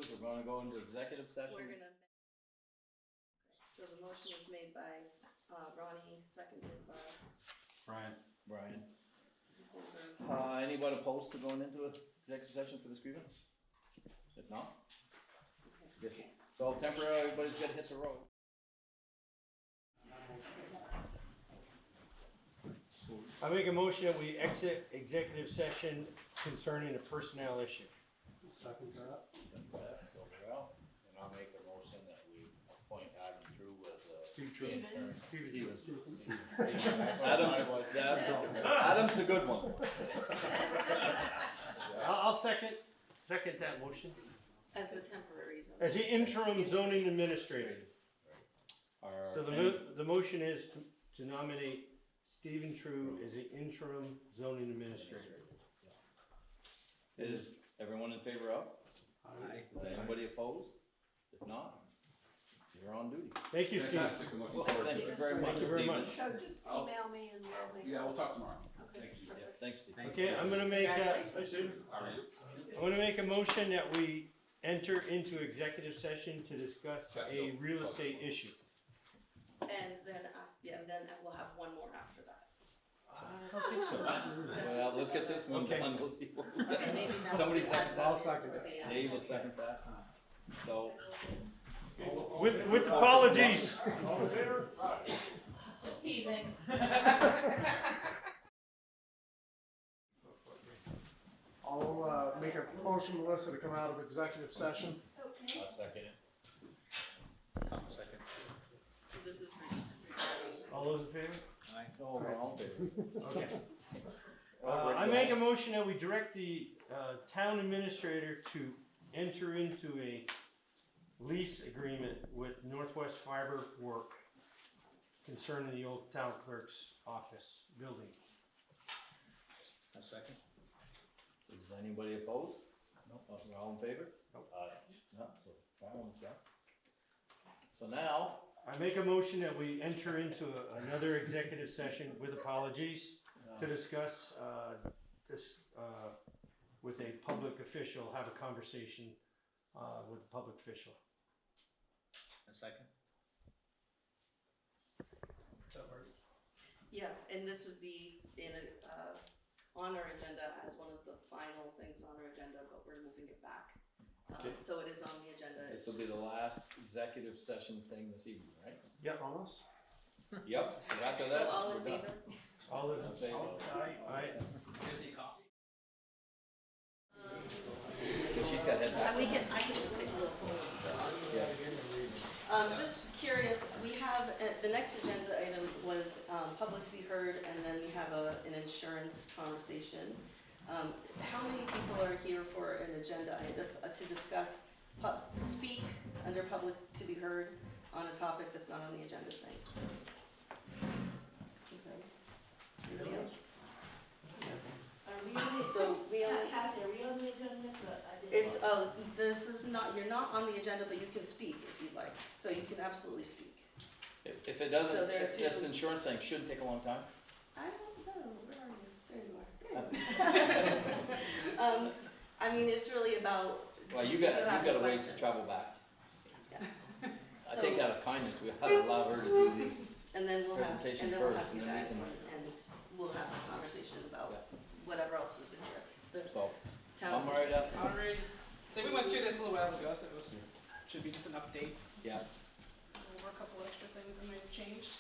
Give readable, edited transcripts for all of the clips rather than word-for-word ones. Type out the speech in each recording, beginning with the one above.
is we're gonna go into executive session. We're gonna. So the motion was made by Ronnie, seconded by Brian. Holger. Anybody opposed to going into executive session for this grievance? If not? Yes. So temporarily, everybody's gotta hit the road. I make a motion that we exit executive session concerning a personnel issue. Second that. So, well, and I'll make a motion that we appoint Adam True as Steve the True. intern. Adam's a good one. I'll second that motion. As the temporary zone. As the interim zoning administrator. So the motion is to nominate Stephen True as the interim zoning administrator. Is everyone in favor of? Aye. Is anybody opposed? If not, you're on duty. Thank you, Steve. Fantastic, I'm looking Well, forward thank to you it. very much, Thank you very Stephen. much. So just email me and we'll make. Yeah, we'll talk tomorrow. Okay. Thank you. Yeah, thanks, Steve. Okay, I'm gonna make a motion that we enter into executive session to discuss a real estate issue. And then, then we'll have one more after that. I don't think so. Well, let's get this one Okay. done, we'll see. What Okay, maybe that's. Somebody that's second the- I'll second it. the, Dave will second that. So, With apologies. Just teasing. I'll make a motion, Melissa, to come out of executive session. Okay. I'll second it. So this is. All those in favor? No, we're all in favor. Okay. I make a motion that we direct the town administrator to enter into a lease agreement with Northwest Fiber Work concerning the old town clerk's office building. A second. Is anybody opposed? No, we're all in favor? Nope. No, so that one's done. So now, I make a motion that we enter into another executive session with apologies to discuss this with a public official, have a conversation with a public official. a second. Yeah, and this would be in on our agenda as one of the final things on our agenda, but we're moving it back. Okay. So it is on the agenda. This will be the last executive session thing this evening, right? Yep. Almost. Yep, and after So that, all in we're done. favor? All of In them. favor. Aye. She's got head back. I can just take a little poll. Yeah. Just curious, we have, the next agenda item was public to be heard, and then we have an insurance conversation. How many people are here for an agenda item to discuss, speak under public to be heard on a topic that's not on the agenda tonight? Okay. Anybody else? So we only. Kathy, are we on the agenda? But I didn't. This is not, you're not on the agenda, but you can speak if you'd like, so you can absolutely speak. If it doesn't, So there are if this two- insurance thing shouldn't take a long time. I don't know, where are you? There you are. I mean, it's really about. Well, just you if got have a any ways to questions. travel back. Yeah. I So- think out of kindness, we ought to allow her to do the, And then we'll have, presentation and then we'll have first, you and then we guys, can- and we'll have a conversation about whatever else is interesting. The so, town's I'm right up. interested. Alright, so we went through this a little while ago, so it was, should be just an update. Yeah. There were a couple extra things that might have changed.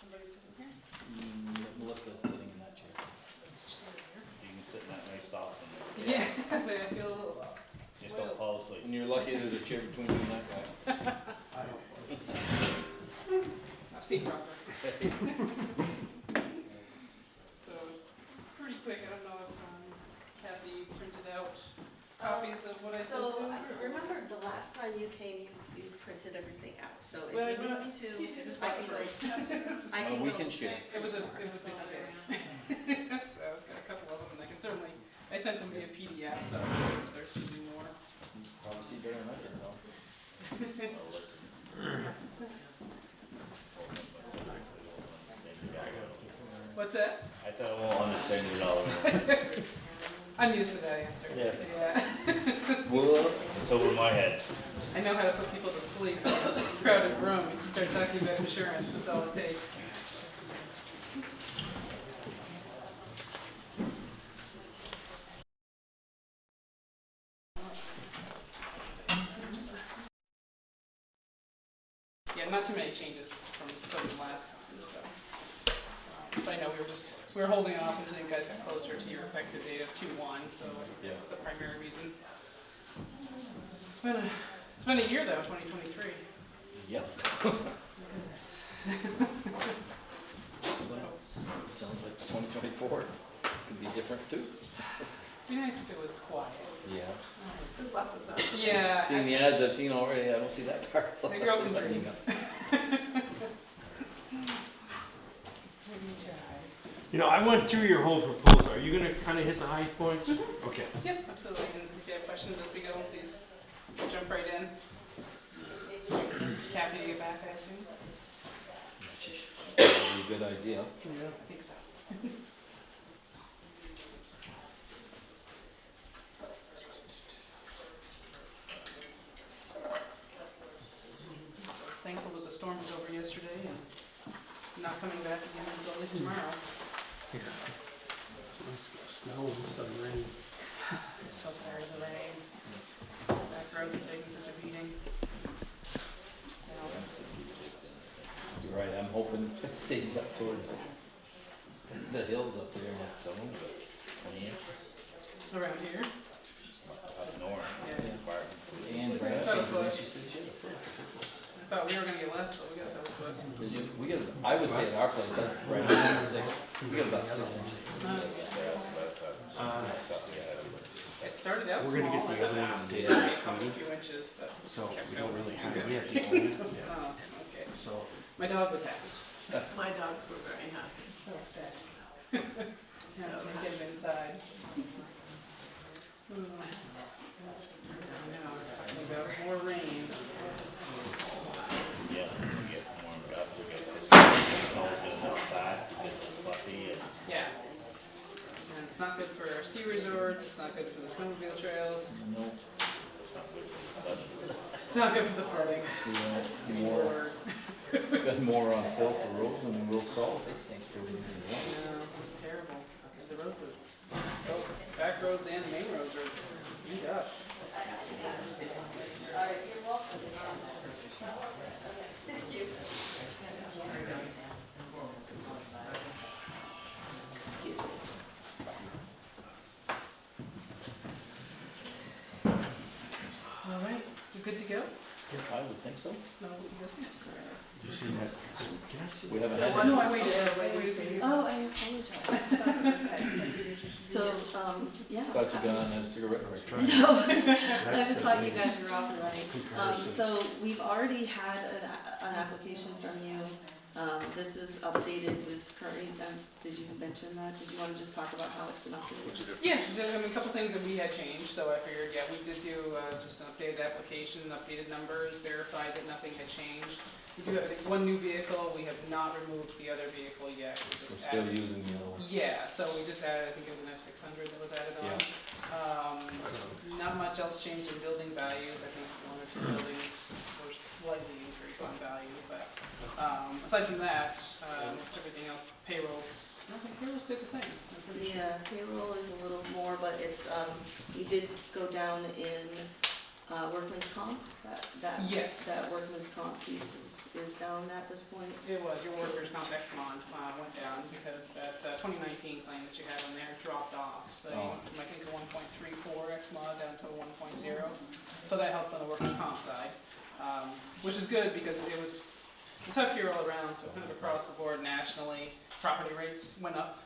Somebody's sitting here. Melissa's sitting in that chair. It's just over here. You can sit in that nice soft one. Yeah, so I feel a little Just don't spoiled. fall asleep. And you're lucky there's a chair between you and that guy. I've seen rougher. So it's pretty quick, I don't know if Kathy printed out copies of what I sent So, to I her. remember the last time you came, you printed everything out, so if Well, you well, need me to, You just I bought can go. three. I can We go. can share. It was a piece of paper. So I've got a couple of them, and I can certainly, I sent them via PDF, so if there's usually more. Probably see better than I can, though. What's that? I said I won't understand it all. I'm used to that answer. Yeah. Yeah. Well, It's over my head. I know how to put people to sleep in a crowded room. You start talking about insurance, that's all it takes. Yeah, not too many changes from last time, so. But I know we were holding off until you guys got closer to your effective date of 2/1, so Yeah. that's the primary reason. It's been a year though, 2023. Yep. Goodness. Well, sounds like 2024 could be different too. Be nice if it was quiet. Yeah. Good luck with that. Yeah. I've seen the ads I've seen already, I don't see that part. So the girl can dream. You know, I went through your whole proposal. Are you gonna kinda hit the high points? Okay. Yep, absolutely. And if you have questions as we go, please jump right in. Happy to get back, I assume? That'd be a good idea. I think so. So I was thankful that the storm was over yesterday and not coming back again until at least tomorrow. It's nice to get snow instead of rain. I'm so tired of the rain. Back roads are taking such a beating. You're right, I'm hoping it stays up towards the hills up there next summer, but Around here? Up north. Yeah. and I thought it was- she said she had a foot. I thought we were gonna get less, but we got a couple of us. Did you, we get, I would say at our place, that's right around 6, we get about 6 inches. It started out We're small. gonna get the I other thought one it updated was next a meeting. few inches, but it So just kept we don't going. really have, we have to hold it. Oh, okay. So, My dog was happy. My dogs were very happy. So ecstatic. So, Can't get him inside. I know. We got more rain. Yeah, we get warmed up, we get this, the snow's getting up fast because it's fluffy and Yeah. And it's not good for our ski resorts, it's not good for the snowmobile trails, Nope. it's not good for the buses. it's not good for the flooding. We want more, spend more on fill for roads and we'll salt, I think. No, it's terrible. The roads are, both back roads and main roads are beat up. Excuse me. All right, you good to go? I would think so. No, you guys, I'm sorry. you see that? Can I see? We haven't had No, that. I waited for you. Oh, I apologize. So, yeah. Thought you got on a cigarette break. No, I That's just the thought you thing. guys were off and running. Comparison. So we've already had an application from you. This is updated with current, did you mention that? Did you wanna just talk about how it's been updated? Yeah, I mean, a couple things that we had changed, so I figured, yeah, we did do just an updated application, updated numbers, verified that nothing had changed. We do have I think, one new vehicle, we have not removed the other vehicle yet, we We're just still added. using the old one. Yeah, so we just added, I think it was an F600 that was added on. Not much else changed in building values, I think one or two buildings were slightly increased on value, but aside from that, everything else, payroll, I think payroll stayed the same, I'm pretty sure. Yeah, payroll is a little more, but it's, we did go down in, workman's comp, that Yes. that workman's comp piece is down at this point. It was, your workers' comp Exmont went down because that 2019 claim that you had on there dropped off. So you went from, I think, a 1.34 Exmont down to a 1.0. So that helped on the workers' comp side, which is good because it was a tough year all around. So kind of across the board nationally, property rates went up,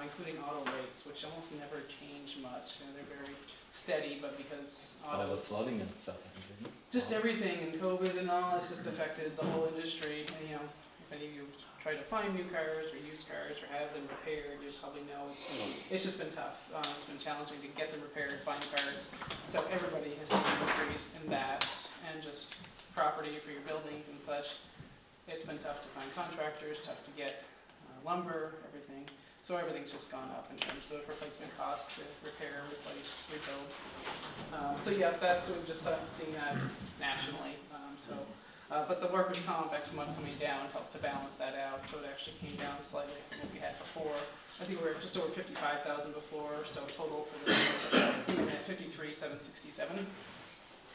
including auto rates, which almost never change much. You know, they're very steady, but because All the autos, flooding and stuff, I think, isn't it? just everything and COVID and all, it's just affected the whole industry. And you know, if any of you try to find new cars or used cars or have them repaired, you probably know it's just been tough. It's been challenging to get them repaired, find cars. So everybody has seen an increase in that, and just property for your buildings and such. It's been tough to find contractors, tough to get lumber, everything. So everything's just gone up in terms of replacement costs to repair, replace, rebuild. So yeah, that's what we've just seen that nationally. But the workers' comp X month coming down helped to balance that out, so it actually came down slightly from what we had before. I think we were just over 55,000 before, so total for the year came in at 53,767.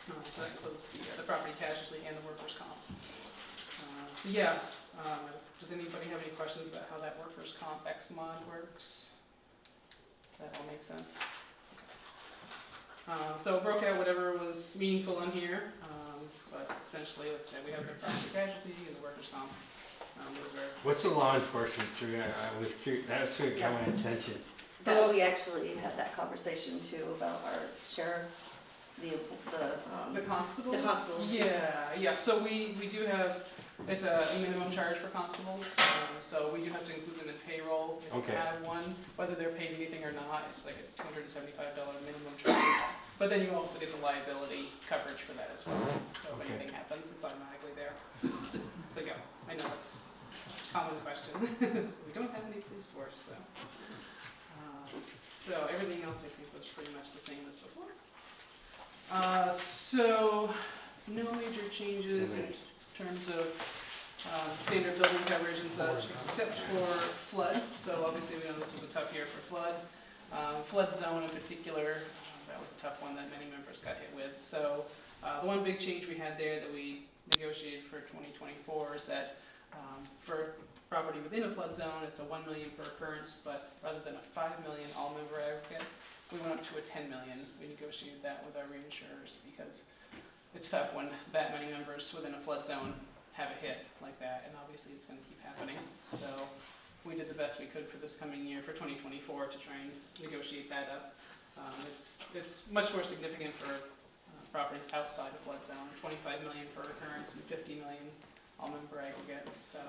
So that includes the property casualty and the workers' comp. So yeah, does anybody have any questions about how that workers' comp X mod works? Does that all make sense? So broke out whatever was meaningful on here, but essentially, let's say we have the property casualty and the workers' comp. Those are What's the law enforcement too? I was curious, that's what got my attention. That we actually had that conversation too about our sheriff, the constable? the constables. Yeah. So we do have, it's a minimum charge for constables, so we do have to include them in payroll if Okay. we have one, whether they're paid anything or not. It's like a $275 minimum charge. But then you also get the liability coverage for that as well. So if Okay. anything happens, it's automatically there. So yeah, I know it's a common question. So we don't have any police force, so. So everything else I think was pretty much the same as before. So no major changes in terms of standard building coverage and such, except for flood. So obviously we know this was a tough year for flood. Flood zone in particular, that was a tough one that many members got hit with. So the one big change we had there that we negotiated for 2024 is that for property within a flood zone, it's a 1 million per occurrence, but rather than a 5 million all-member aggregate, we went up to a 10 million. We negotiated that with our reinsurers because it's tough when that many members within a flood zone have a hit like that, and obviously it's going to keep happening. So we did the best we could for this coming year, for 2024, to try and negotiate that up. It's much more significant for properties outside the flood zone, 25 million per occurrence and 50 million all-member aggregate. So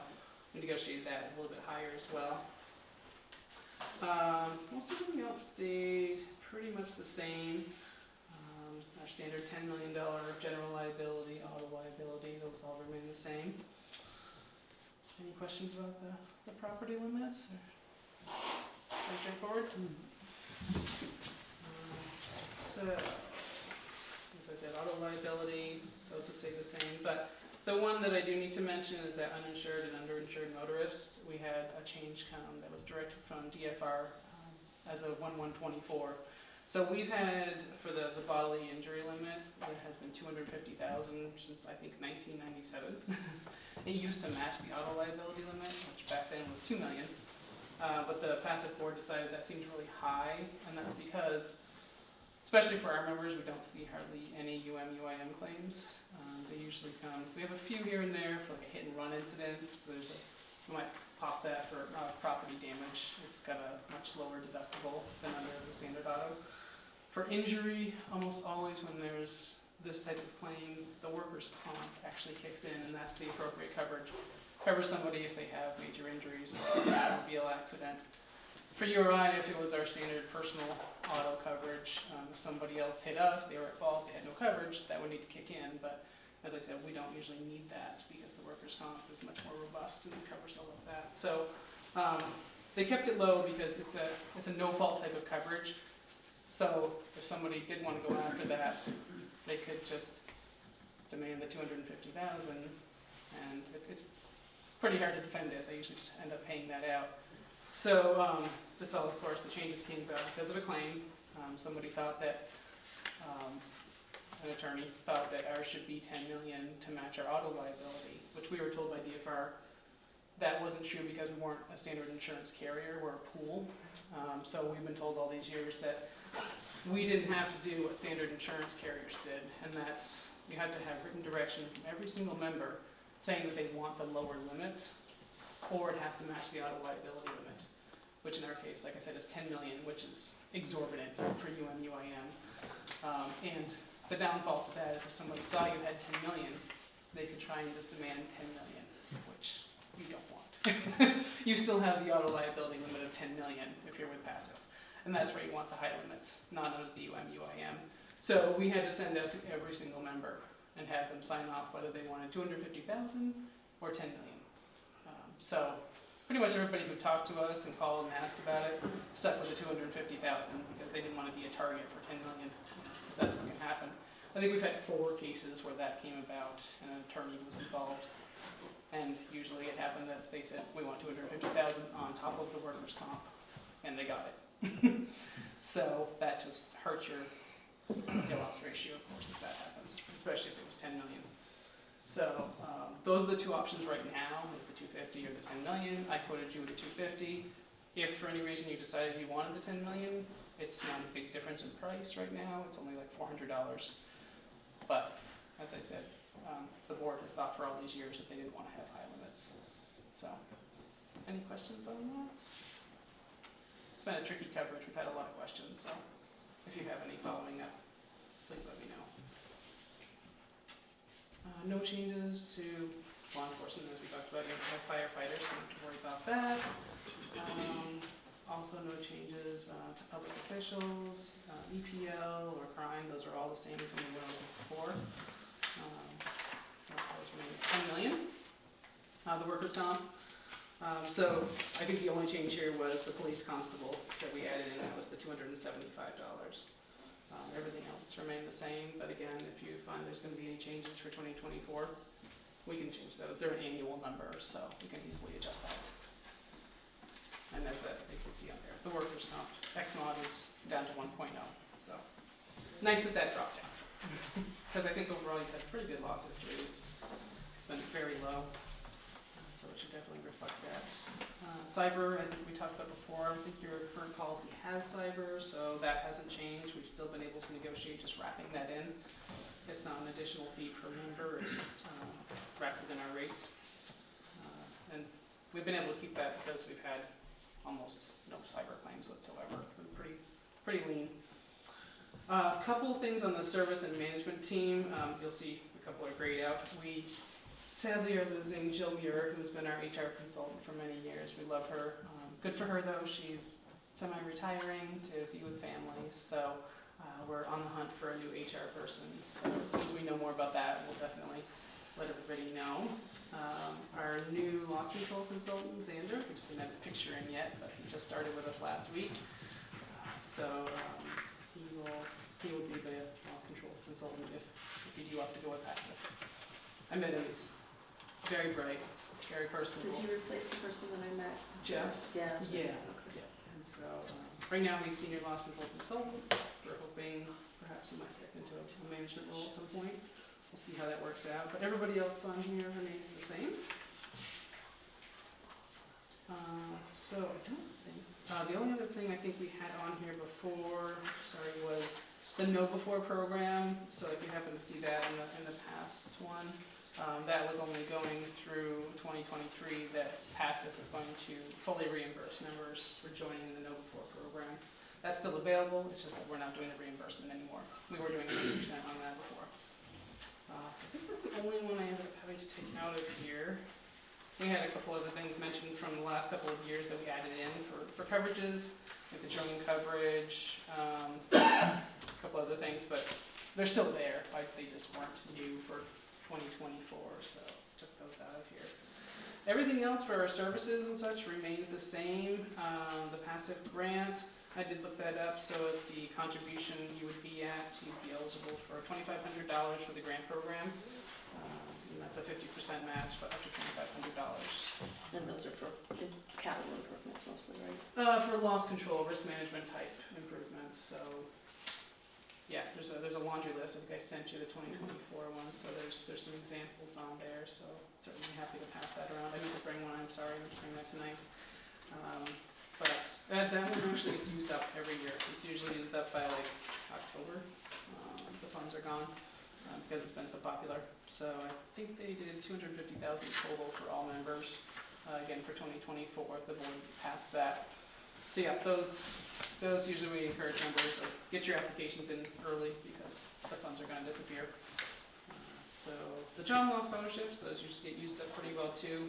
we negotiated that a little bit higher as well. Most everything else stayed pretty much the same. Our standard $10 million general liability, auto liability, those all remain the same. Any questions about the property limits? Pretty straightforward. So, as I said, auto liability, those would stay the same. But the one that I do need to mention is that uninsured and underinsured motorist. We had a change that was directed from DFR as of 1/1/24. So we've had, for the bodily injury limit, it has been $250,000 since I think 1997. It used to match the auto liability limit, which back then was $2 million. But the passive board decided that seemed really high, and that's because, especially for our members, we don't see hardly any UM/UIM claims. They usually come, we have a few here and there for like a hit and run incident, so we might pop that for property damage. It's got a much lower deductible than under the standard auto. For injury, almost always when there's this type of claim, the workers' comp actually kicks in, and that's the appropriate coverage. Covers somebody if they have major injuries or an automobile accident. For URI, if it was our standard personal auto coverage, if somebody else hit us, they were at fault, they had no coverage, that would need to kick in. But as I said, we don't usually need that because the workers' comp is much more robust and covers all of that. So they kept it low because it's a no-fault type of coverage. So if somebody did want to go after that, they could just demand the $250,000, and it's pretty hard to defend it. They usually just end up paying that out. So this all, of course, the changes came about because of a claim. Somebody thought that, an attorney thought that ours should be $10 million to match our auto liability, which we were told by DFR that wasn't true because we weren't a standard insurance carrier, we're a pool. So we've been told all these years that we didn't have to do what standard insurance carriers did, and that's you had to have written direction from every single member saying that they want the lower limit, or it has to match the auto liability limit, which in our case, like I said, is 10 million, which is exorbitant for UM/UIM. And the downfall to that is if somebody saw you had 10 million, they could try and just demand 10 million, which you don't want. You still have the auto liability limit of 10 million if you're with passive. And that's where you want the high limits, not under the UM/UIM. So we had to send out to every single member and have them sign off whether they wanted 250,000 or 10 million. So pretty much everybody who talked to us and called and asked about it stuck with the 250,000 because they didn't want to be a target for 10 million. If that's what can happen. I think we've had 4 cases where that came about and an attorney was involved. And usually it happened that they said, we want 250,000 on top of the workers' comp, and they got it. So that just hurts your loss ratio, of course, if that happens, especially if it was 10 million. So those are the 2 options right now, is the 250 or the 10 million. I quoted you with the 250. If for any reason you decided you wanted the 10 million, it's not a big difference in price right now. It's only like $400. But as I said, the board has thought for all these years that they didn't want to have high limits. So, any questions on that? It's been a tricky coverage. We've had a lot of questions. So, if you have any following up, please let me know. No changes to law enforcement, as we talked about. You have firefighters, so don't have to worry about that. Also, no changes to public officials, EPL or crime. Those are all the same as when we were before. Those remain 10 million. The workers' comp. So I think the only change here was the police constable that we added in. That was the $275. Everything else remained the same, but again, if you find there's going to be any changes for 2024, we can change those. They're an annual number, so we can easily adjust that. And as that you can see on there, the workers' comp X-mod is down to 1.0, so nice that that dropped down. Because I think overall you've had pretty good loss history. It's been very low, so it should definitely reflect that. Cyber, I think we talked about before. I think your current policy has cyber, so that hasn't changed. We've still been able to negotiate just wrapping that in. It's not an additional fee per member, it's just wrapped within our rates. And we've been able to keep that because we've had almost no cyber claims whatsoever. We're pretty lean. A couple things on the service and management team. You'll see a couple are grayed out. We sadly are losing Jill Muir, who's been our HR consultant for many years. We love her. Good for her though, she's semi-retiring to be with family, so we're on the hunt for a new HR person. So as soon as we know more about that, we'll definitely let everybody know. Our new loss control consultant, Xander, we just didn't have his picture in yet, but he just started with us last week. So he will be the loss control consultant if you do have to go with passive. I met him, he's very bright, very personable. Does he replace the person that I met? Jeff? Yeah. Yeah. And so right now he's senior loss control consultant. We're hoping perhaps he might step into a management role at some point. We'll see how that works out. But everybody else on here remains the same. So I don't think the only other thing I think we had on here before, was the Know Before program. So if you happen to see that in the past one, that was only going through 2023. That passive is going to fully reimburse members for joining the Know Before program. That's still available. It's just that we're not doing the reimbursement anymore. We were doing 100% on that before. So I think that's the only one I ended up having to take out of here. We had a couple other things mentioned from the last couple of years that we added in for coverages, like the drone coverage, a couple other things, but they're still there. They just weren't new for 2024, so took those out of here. Everything else for our services and such remains the same. The passive grant, I did look that up, so if the contribution you would be at, you'd be eligible for $2,500 for the grant program. And that's a 50% match, but up to $2,500. And those are for capital improvements mostly, right? For loss control, risk management type improvements, so yeah, there's a laundry list. I think I sent you the 2024 one, so there's some examples on there, so certainly happy to pass that around. I need to bring one, I'm sorry, I'm just bringing that tonight. But that one actually gets used up every year. It's usually used up by like October. The funds are gone because it's been so popular. So I think they did $250,000 total for all members. Again, for 2024, the board passed that. So yeah, those usually we encourage members to get your applications in early because the funds are going to disappear. So the job loss scholarships, those usually get used up pretty well too.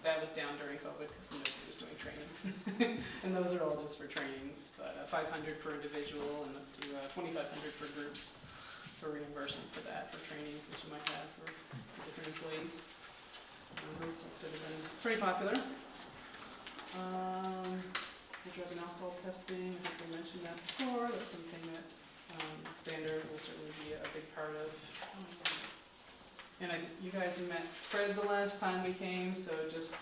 That was down during COVID because nobody was doing training. And those are all just for trainings, but $500 per individual and up to $2,500 for groups for reimbursement for that, for trainings that you might have for different employees. Those have been pretty popular. Drug and alcohol testing, I think we mentioned that before, that's something that, Xander will certainly be a big part of. And you guys met Fred the last time we came, so just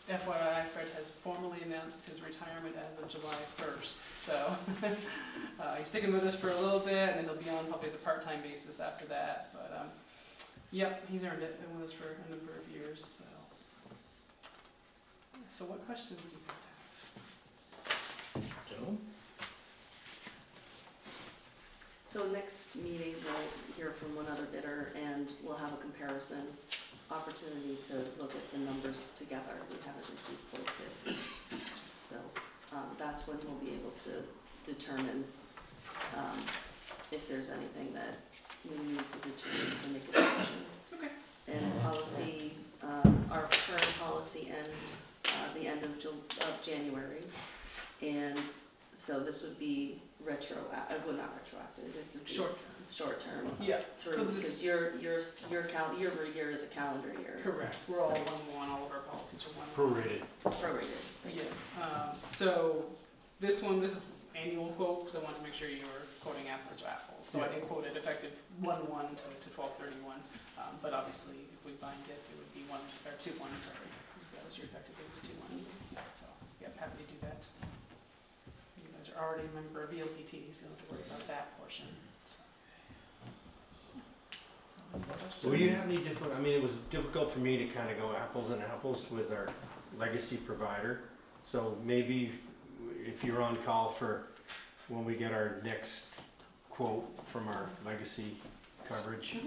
FYI, Fred has formally announced his retirement as of July 1st, so he's sticking with us for a little bit, and then he'll be on probably as a part-time basis after that, but, yep, he's earned it, been with us for a number of years, so. So what questions do you guys have? Joe? So next meeting, we'll hear from one other bidder, and we'll have a comparison opportunity to look at the numbers together. We haven't received both bids. So, that's when we'll be able to determine, if there's anything that we need to determine to make a decision. Okay. And policy, our current policy ends, the end of January. And so this would be not retroactive, this would be short term Yeah, so through, this- because your year is a calendar year. correct, we're all 1-1, all of our policies are 1-1. Prorated. Prorated. Yeah, so this is annual quote, because I wanted to make sure you were quoting apples to apples. So I did quote it effective 1/1 to 12/31, but obviously if we bind it, it would be 2/1, sorry. That was your effective date was 2/1. So, yeah, happy to do that. You guys are already a member of VLCT, so you don't have to worry about that portion. So, any questions? Will you have any I mean, it was difficult for me to kind of go apples and apples with our legacy provider. So maybe if you're on call for when we get our next quote from our legacy coverage,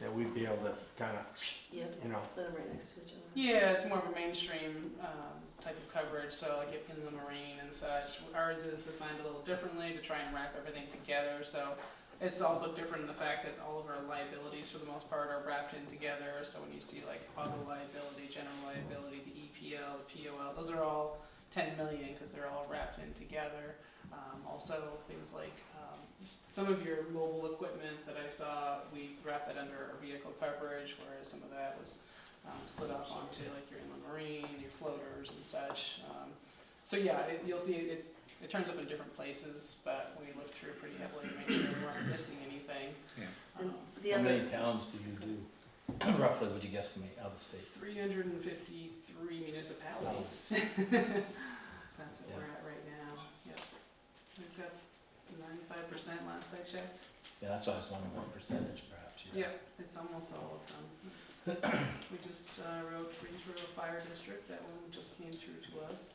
that we'd be able to kind of, Yep, you know, put them right next to each other. Yeah, it's more of a mainstream type of coverage, so like in the marine and such. Ours is designed a little differently to try and wrap everything together, so it's also different in the fact that all of our liabilities for the most part are wrapped in together. So when you see like auto liability, general liability, the EPL, the POL, those are all 10 million because they're all wrapped in together. Also things like some of your mobile equipment that I saw, we wrapped that under our vehicle coverage, whereas some of that was split off onto like your inland marine, your floaters and such. So yeah, you'll see it turns up in different places, but we looked through pretty heavily to make sure we weren't missing anything. And the How other, many towns do you do? Roughly, would you guesstimate, out of the state? 353 municipalities. That's what we're at right now. Yep. We've got 95% last I checked. Yeah, that's why I was wondering what percentage perhaps you have. Yep, it's almost all of them. We just wrote Greensboro Fire District, that one just came through to us.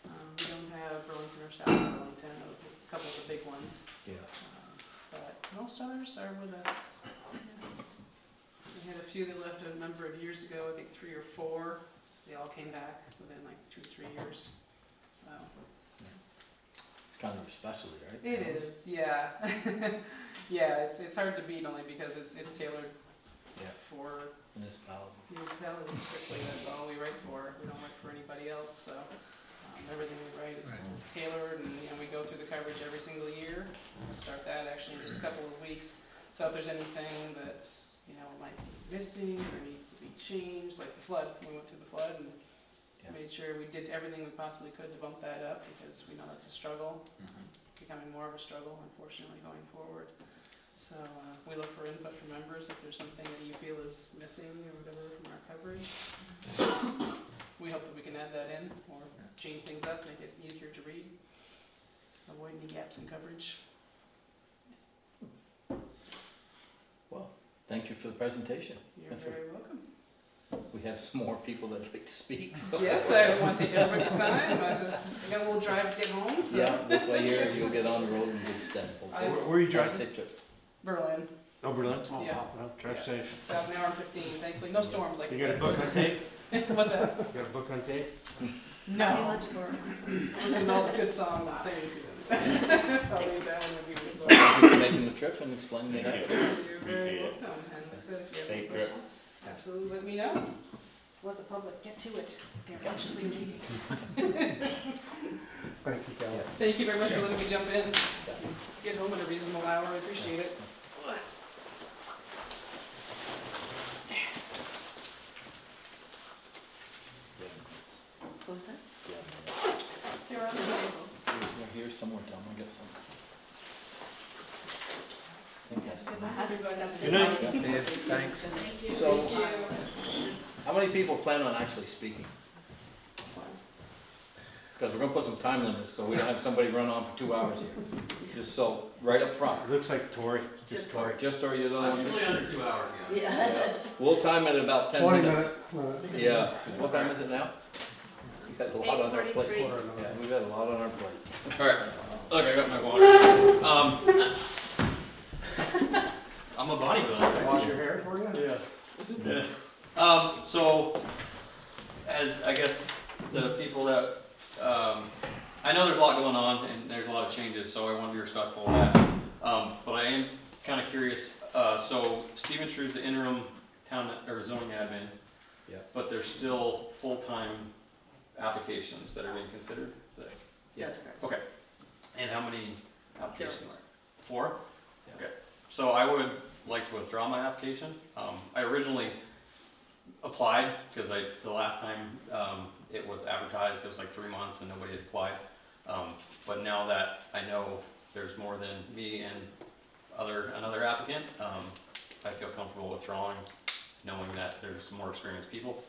We don't have Burlington or South Burlington, those are a couple of the big ones. Yeah. But most others are with us. We had a few that left a number of years ago, I think 3 or 4. They all came back within like 2 or 3 years. So It's kind of your specialty, right? it Towns? is, yeah. Yeah, it's hard to beat only because it's tailored Yeah, for municipalities. municipalities strictly. That's all we write for. We don't write for anybody else. So everything we write is tailored, and we go through the coverage every single year. We'll start that actually in just a couple of weeks. So if there's anything that might be missing or needs to be changed, like the flood, we went through the flood and made sure we did everything we possibly could to bump that up because we know that's a struggle, becoming more of a struggle, unfortunately, going forward. So we look for input from members if there's something that you feel is missing or whatever from our coverage. We hope that we can add that in or change things up, make it easier to read, avoid any gaps in coverage. Well, thank you for the presentation. You're very welcome. We have some more people that'd like to speak, so. Yes, I don't want to take everybody's time. I got a little drive to get home, so. Yeah, this way here, you'll get on the road in good stead, hopefully. Where are you Have a driving? safe trip. Berlin, Oh, Berlin? yeah, Well, drive Yeah. safe. about an hour and 15, thankfully. No storms, like You I got a said. book on tape? What's that? You got a book on tape? No. Listen to all the good songs and singing to them. I'll leave that one with you as well. Thank you for making the trip and explaining it out. You're very welcome. And like I said, if you have any Safe trip. questions, absolutely let me know. Let the public get to it. They're anxiously waiting. Thank you, Kelly. Thank you very much for letting me jump in. Get home at a reasonable hour. I appreciate it. What was that? Yeah. here somewhere, Tom, I got some. Good night. Thanks. So, how many people plan on actually speaking? Because we're gonna put some time limits, so we don't have somebody run on for 2 hours here. Just so, right up front. Looks like Tori. Just Tori. Just or you don't want to? under 2 hours, Yeah. We'll time it about 10 20 minutes. minutes. Yeah, what time is it now? We've got a lot on our plate. 8:43. Yeah, we've got a lot on our plate. Alright, look, I got my water. I'm a bodybuilder. Wash your hair for you? Yeah. So, as I guess the people that, I know there's a lot going on and there's a lot of changes, so I want to be respectful of that. But I am kind of curious, so Stephen True's the interim town or zoning admin. Yeah. But there's still full-time applications that are being considered, is that? That's correct. Okay. And how many applications? There 4? Okay, so I would like to withdraw my application. I originally applied, because the last time, it was advertised, it was like 3 months and nobody had applied. But now that I know there's more than me and another applicant, I feel comfortable withdrawing, knowing that there's more experienced people.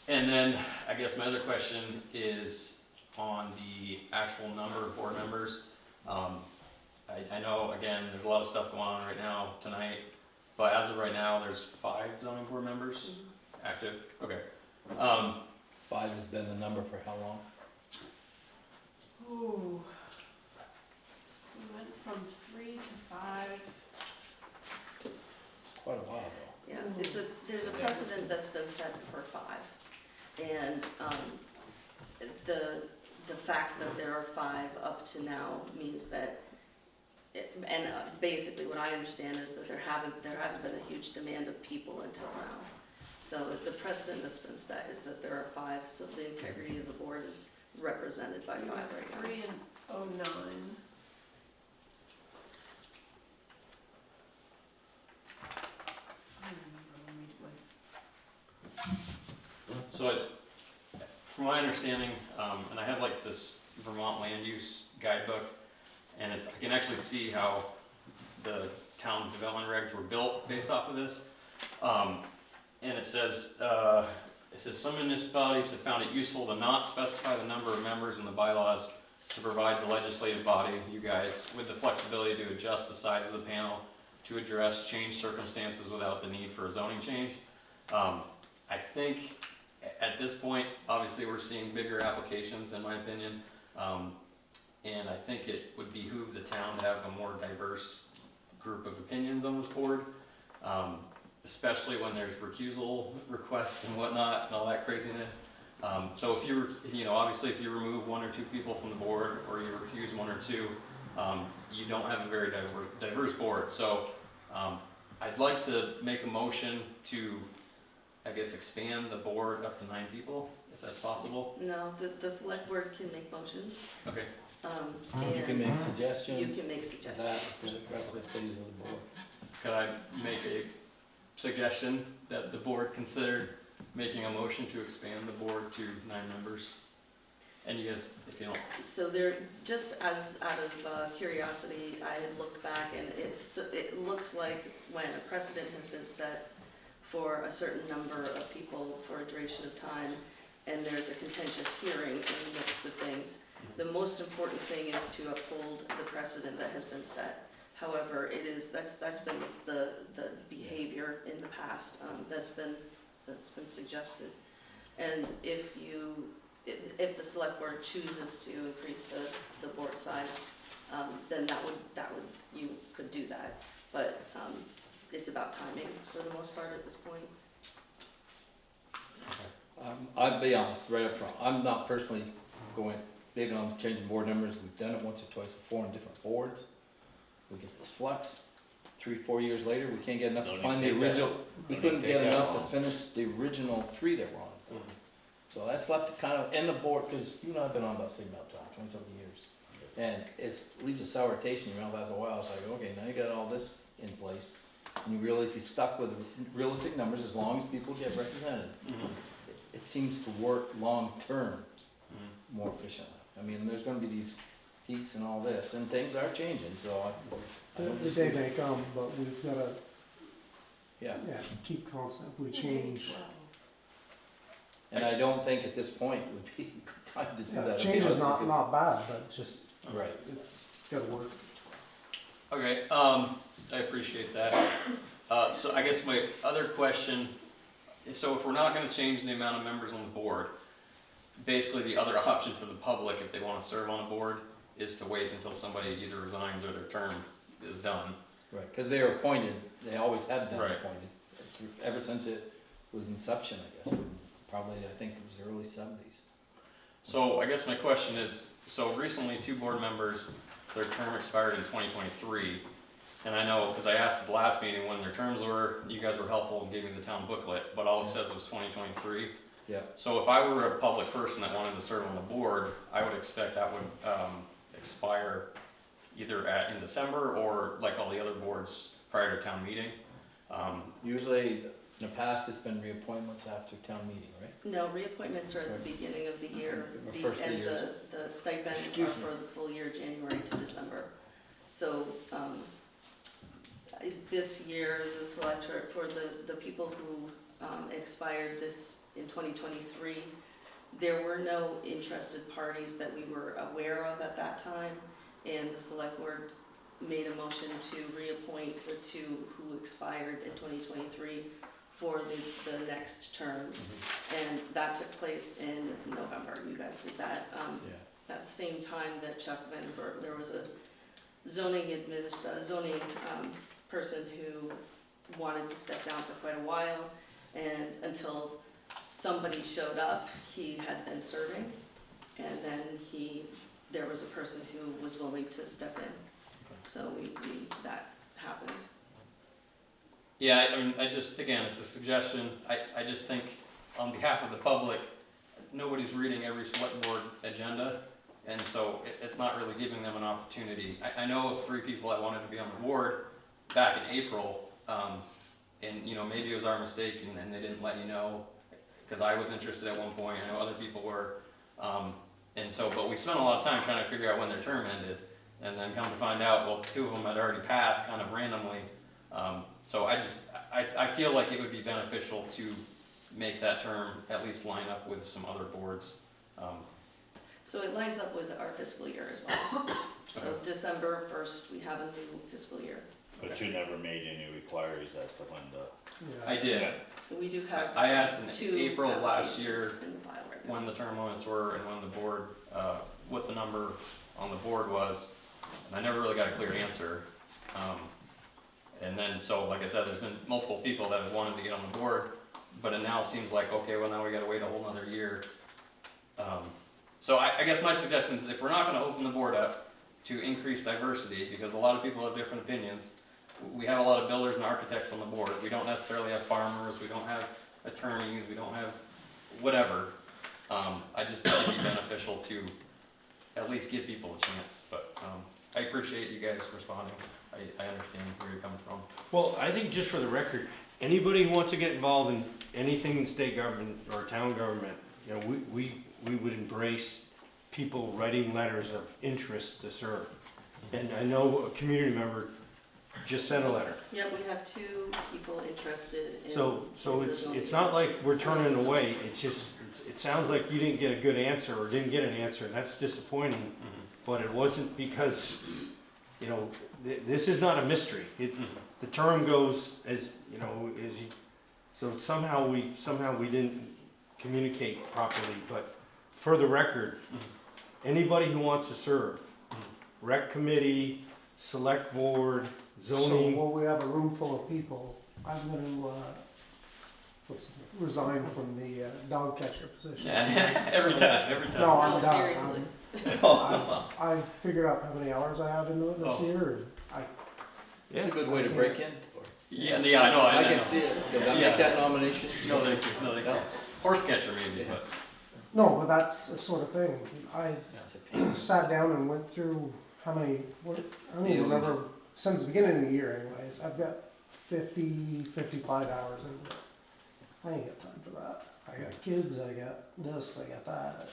And then, I guess my other question is on the actual number of board members. I know, again, there's a lot of stuff going on right now, tonight, but as of right now, there's 5 zoning board members active, okay. 5 has been the number for how long? Ooh. We went from 3 to 5. It's quite a while ago. Yeah, there's a precedent that's been set for 5. And, the fact that there are 5 up to now means that, basically what I understand is that there hasn't been a huge demand of people until now. So the precedent that's been set is that there are 5, so the integrity of the board is represented by 5 right now. 3 and 09. I don't remember when we went. So from my understanding, and I have like this Vermont land use guidebook, and I can actually see how the town development regs were built based off of this. And it says some municipalities have found it useful to not specify the number of members in the bylaws to provide the legislative body, you guys, with the flexibility to adjust the size of the panel to address changed circumstances without the need for a zoning change. I think at this point, obviously, we're seeing bigger applications, in my opinion. And I think it would behoove the town to have a more diverse group of opinions on this board, especially when there's recusal requests and whatnot and all that craziness. So if obviously if you remove 1 or 2 people from the board, or you recuse 1 or 2, you don't have a very diverse board. So I'd like to make a motion to, I guess, expand the board up to 9 people, if that's possible. No, the select board can make motions. Okay. You can make suggestions. You can make suggestions. The rest of it stays with the board. Could I make a suggestion that the board considered making a motion to expand the board to 9 members? And you guys, if you don't. So there, just as out of curiosity, I had looked back, and it looks like when a precedent has been set for a certain number of people for a duration of time, and there's a contentious hearing in the midst of things, the most important thing is to uphold the precedent that has been set. However, that's been the behavior in the past, that's been suggested. And if the select board chooses to increase the board size, then you could do that. But it's about timing for the most part at this point. I'll be honest, right up front, I'm not personally going big on changing board numbers. We've done it once or twice before on different boards. We get this flux, 3-4 years later, we can't get enough to find the original, we couldn't get enough to finish the original 3 that were on the board. So that's left to kind of end the board, because you and I have been on about the same amount of time, 20-something years. And it leaves a sour taste in your mouth after a while. It's like, okay, now you got all this in place. And you really, if you stuck with realistic numbers, as long as people get represented, it seems to work long-term more efficiently. I mean, there's gonna be these peaks and all this, and things are changing, so I don't The day disagree. may come, but we've gotta, Yeah, keep constant. If we change, and I don't think at this point would be a good time to do that. change is Because- not bad, but just, Right. it's gotta work. Okay, I appreciate that. So I guess my other question is, so if we're not gonna change the amount of members on the board, basically the other option for the public, if they wanna serve on a board, is to wait until somebody either resigns or their term is done. Right, because they are appointed, they always have been Right. appointed, ever since it was inception, I guess, probably, I think it was the early seventies. So I guess my question is, so recently 2 board members, their term expired in 2023. And I know, because I asked at the last meeting when their terms were, you guys were helpful and gave me the town booklet, but all it says was 2023. Yeah. So if I were a public person that wanted to serve on the board, I would expect that would expire either in December or like all the other boards prior to town meeting. Usually, in the past, it's been reappointments after town meeting, right? No, reappointments are at the beginning of the year, The first of the years. the stipends are Excuse me. for the full year, January to December. So, this year, the selector, for the people who, expired this in 2023, there were no interested parties that we were aware of at that time, and the select board made a motion to reappoint the 2 who expired in 2023 for the next term, and that took place in November. You guys did that. Yeah. At the same time that Chuck Vandenberg, there was a zoning person who wanted to step down for quite a while, and until somebody showed up, he had been serving, and then there was a person who was willing to step in. So that happened. Yeah, I mean, I just, again, it's a suggestion. I just think on behalf of the public, nobody's reading every select board agenda. And so it's not really giving them an opportunity. I know of 3 people that wanted to be on the board back in April. And maybe it was our mistake and they didn't let you know, because I was interested at one point. I know other people were. But we spent a lot of time trying to figure out when their term ended. And then come to find out, well, 2 of them had already passed kind of randomly. So I feel like it would be beneficial to make that term at least line up with some other boards. So it lines up with our fiscal year as well. So December 1st, we have a new fiscal year. But you never made any inquiries as to when the. I did. We do have I asked in 2 April of last year applications in the file right now. when the term limits were and when the board, what the number on the board was. And I never really got a clear answer. And then, so like I said, there's been multiple people that have wanted to get on the board, but it now seems like, okay, well now we gotta wait a whole nother year. So I guess my suggestion is if we're not gonna open the board up to increase diversity, because a lot of people have different opinions, we have a lot of builders and architects on the board. We don't necessarily have farmers, we don't have attorneys, we don't have whatever. I just think it'd be beneficial to at least give people a chance, but I appreciate you guys responding. I understand where you're coming from. Well, I think just for the record, anybody who wants to get involved in anything in state government or town government, we would embrace people writing letters of interest to serve. And I know a community member just sent a letter. Yeah, we have 2 people interested in. So in the it's zoning not like we're turning commission. away, it's just, it sounds like you didn't get a good answer or didn't get an answer, and that's disappointing. But it wasn't because, this is not a mystery. The term goes so somehow we didn't communicate properly, but for the record, anybody who wants to serve, rec committee, select board, So zoning. while we have a room full of people, I'm gonna, resign from the dog catcher position. Every time. No, I'm No, done. seriously. I've figured out how many hours I have into it this Oh. year, and It's a good way to break in. Yeah, I know. I can see it. Did I Yeah. make that nomination? No, thank you. No, thank you. Horse catcher maybe, but. no, but that's the sort of thing. I It's a pain. sat down and went through how many, I don't even remember, since the beginning of the year anyways, I've got 55 hours into it. I ain't got time for that. I got kids, I got this, I got that.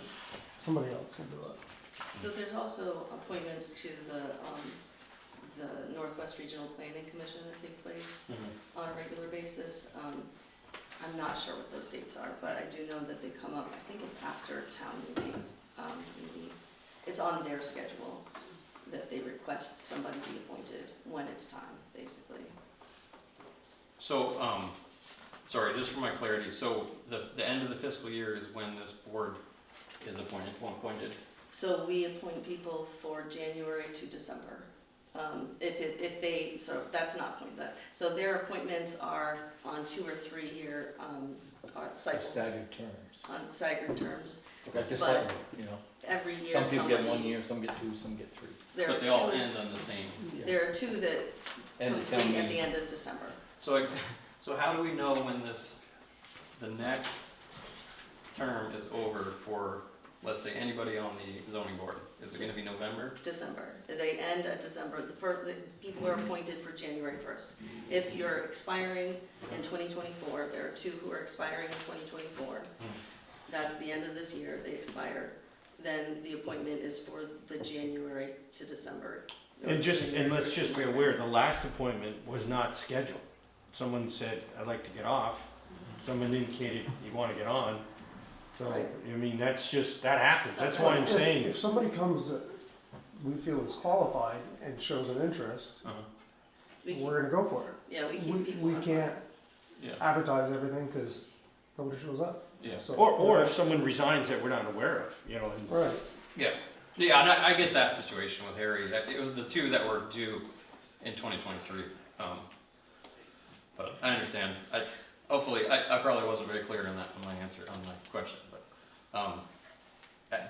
Somebody else will do it. So there's also appointments to the Northwest Regional Planning Commission that take place on a regular basis. I'm not sure what those dates are, but I do know that they come up, I think it's after town meeting. It's on their schedule that they request somebody be appointed when it's time, basically. So, sorry, just for my clarity, so the end of the fiscal year is when this board is appointed? So we appoint people for January to December. So that's not appointed. So their appointments are on 2 or 3 year cycles. Staggered terms. On staggered terms. Okay, just But- like, you know, Every year some people get somebody- 1 year, some get 2, some get 3. There are But they all two- end on the same. There are 2 that And the town complete at the meeting. end of December. So how do we know when the next term is over for, let's say, anybody on the zoning board? Is it gonna be November? December. They end at December. The people are appointed for January 1st. If you're expiring in 2024, there are 2 who are expiring in 2024. That's the end of this year, they expire. Then the appointment is for the January to December. And let's just be aware, the last appointment was not scheduled. Someone said, I'd like to get off. Someone indicated you want to get on. So, Right. I mean, that happens. That's why I'm saying, If somebody comes that we feel is qualified and shows an interest, We keep, we're gonna go for it. yeah, we keep people We on. can't Yeah, advertise everything because nobody shows up. yeah. So- or if someone resigns that we're not aware of, you know, and Right. Yeah, yeah, and I get that situation with Harry, that it was the 2 that were due in 2023. But I understand, hopefully, I probably wasn't very clear on that, on my answer, on my question, but,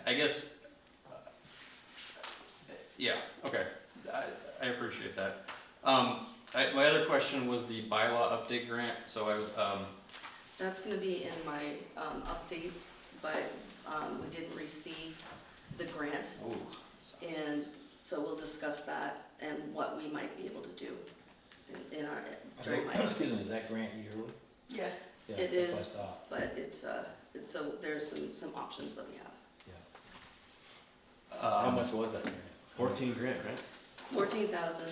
I guess, yeah, okay, I appreciate that. My other question was the bylaw update grant, so That's gonna be in my update, but we didn't receive the grant. And so we'll discuss that and what we might be able to do during my. Excuse me, is that grant yearly? Yes. Yeah, It that's is. what I thought. But it's so there's some options that we have. How much was that grant? 14 grand, right? 14,000.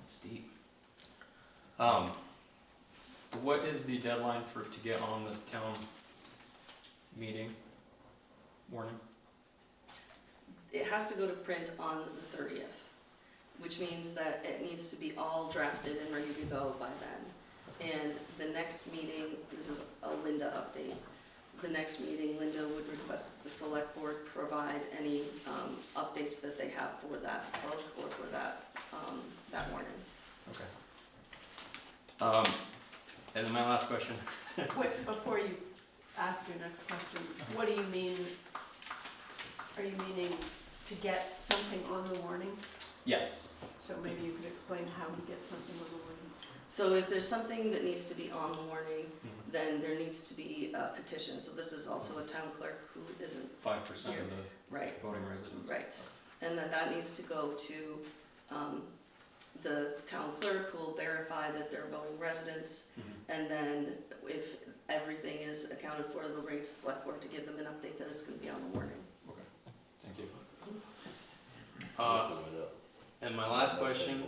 Steep. What is the deadline to get on the town meeting warning? It has to go to print on the 30th, which means that it needs to be all drafted and ready to go by then. And the next meeting, this is a Linda update. The next meeting, Linda would request that the select board provide any updates that they have for that book or for that warning. Okay. And then my last question. Wait, before you ask your next question, what do you mean? Are you meaning to get something on the warning? Yes. So maybe you could explain how we get something on the warning. So if there's something that needs to be on the warning, then there needs to be a petition. So this is also a town clerk who isn't 5% of the right. voting residents. Right, and then that needs to go to the town clerk, who will verify that they're voting residents, and then if everything is accounted for, they'll bring it to the select board to give them an update that it's gonna be on the warning. Thank you. And my last question.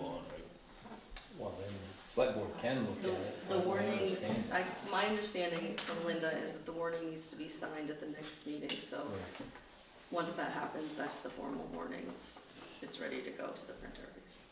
Well, then the select board can look at it. The warning, Understand. my understanding from Linda is that the warning needs to be signed at the next meeting, so Right. once that happens, that's the formal warning, it's ready to go to the printer.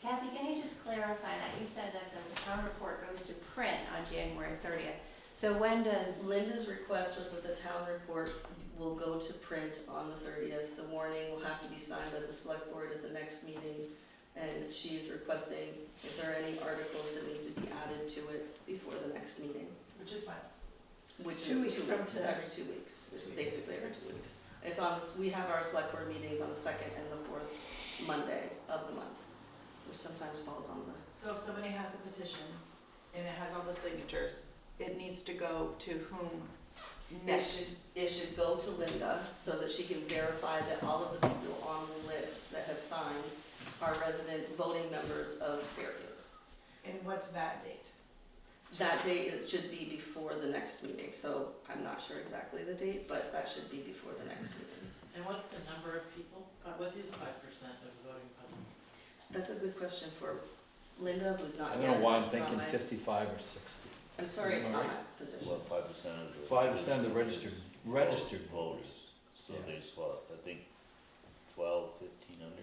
Kathy, can you just clarify that? You said that the town report goes to print on January 30th. So when does, Linda's request was that the town report will go to print on the 30th. The warning will have to be signed by the select board at the next meeting, and she is requesting if there are any articles that need to be added to it before the next meeting, Which is fine. which 2 is weeks 2 from weeks, today. every 2 weeks. It's basically every 2 weeks. It's on, we have our select board meetings on the 2nd and the 4th Monday of the month, which sometimes falls on the, So if somebody has a petition and it has all the signatures, it needs to go to whom next? it should go to Linda so that she can verify that all of the people on the list that have signed are residents, voting members of Fairfield. And what's that date? That date, it should be before the next meeting, so I'm not sure exactly the date, but that should be before the next meeting. And what's the number of people? What is 5% of the voting public? That's a good question for Linda, who's not I here. don't know why I'm It's not thinking my- 55 or 60. I'm sorry, it's not Alright. my position. What, 5% of the? 5% of the registered voters. So Yeah. there's what, I think 12, 15 under?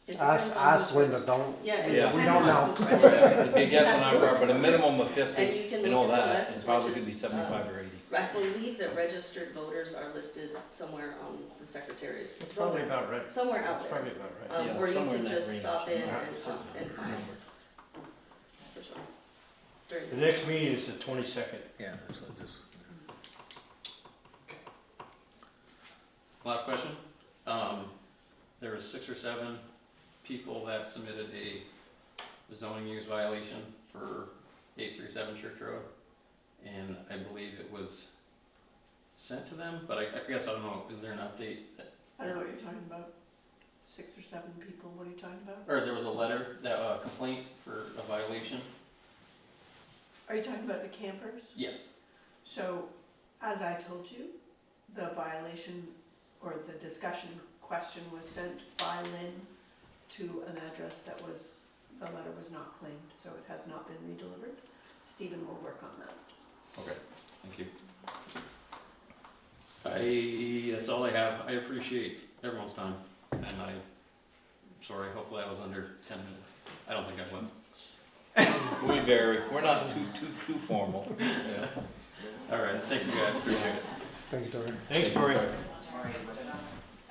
It depends on Ask who's Linda, reg- don't, Yeah, it Yeah. depends We don't on know. who's registered. It'd be a guess on our part, but a minimum of 50 And you can and all look at the that, list, it probably which could be is, 75 or 80. I believe that registered voters are listed somewhere on the Secretary of State. That's probably about right. Somewhere out That's there. probably about right. Yeah, Where you somewhere can in that just range. stop in Yeah, and certain find, number. for sure. During The the next meeting is the 22nd. Yeah, that's what it is. Last question. There was 6 or 7 people that submitted a zoning use violation for 837 Church Road. And I believe it was sent to them, but I guess I don't know, is there an update? I don't know what you're talking about. 6 or 7 people, what are you talking about? Or there was a letter, that complaint for a violation? Are you talking about the campers? Yes. So, as I told you, the violation or the discussion question was sent by Lynn to an address that was, the letter was not claimed, so it has not been redelivered. Stephen will work on that. Okay, thank you. That's all I have. I appreciate everyone's time, and I'm sorry, hopefully I was under 10 minutes. I don't think I was. We vary, we're not too formal. Yeah. All right, thank you guys, appreciate it. thank you, Tori. Thanks, Tori. Sorry, I